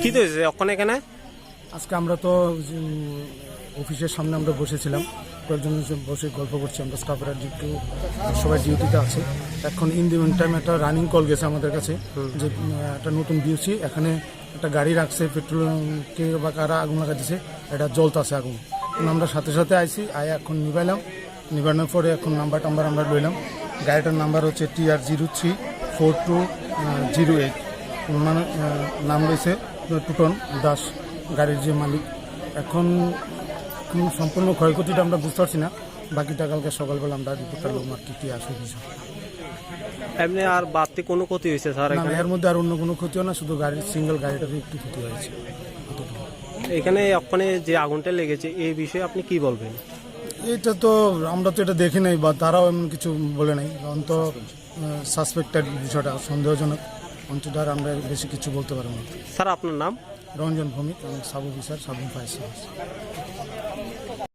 কি তো ওখানে এখানে আজকে আমরা তো অফিসের সামনে আমরা বসেছিলাম, কয়েকজন বসে গল্প করছি। আমরা স্টাফেরা সবাই ডিউটিতে আছে। এখন ইন দি মিন টাইম একটা রানিং কল গেছে আমাদের কাছে যে একটা নতুন বিউসি এখানে একটা গাড়ি রাখছে, পেট্রোল কে বা কারা আগুন লাগা দিছে, এটা জ্বলতাছে আগুন। আমরা সাথে সাথে আইছি, আয় এখন নিবানোর পরে এখন নাম্বার আমরা লইলাম। গাড়িটার নাম্বার হচ্ছে TR034208। নাম রয়েছে টুটন দাস, গাড়ির যে মালিক। এখন সম্পূর্ণ ক্ষয়ক্ষতিটা আমরা বুঝতে পারছি না, বাকিটা কালকে সকালবেলা আমরা রিপোর্টটা লোক আর কি আসে বিষয়। এমনি আর বাড়তি কোনো ক্ষতি হয়েছে স্যার? এর মধ্যে আর অন্য কোনো ক্ষতি হয় না, শুধু গাড়ির সিঙ্গেল গাড়িটারই একটু ক্ষতি হয়েছে। এখানে ওখানে যে আগুনটা লেগেছে এই বিষয়ে আপনি কি বলবেন? এটা তো আমরা তো এটা দেখি নাই বা তারাও এমন কিছু বলে নাই, কারণ তো সাসপেক্টেড বিষয়টা সন্দেহজনক অঞ্চলটা, আমরা বেশি কিছু বলতে পারবো না। স্যার আপনার নাম? Ranjan Bhowmik, sub officer, sub fire service.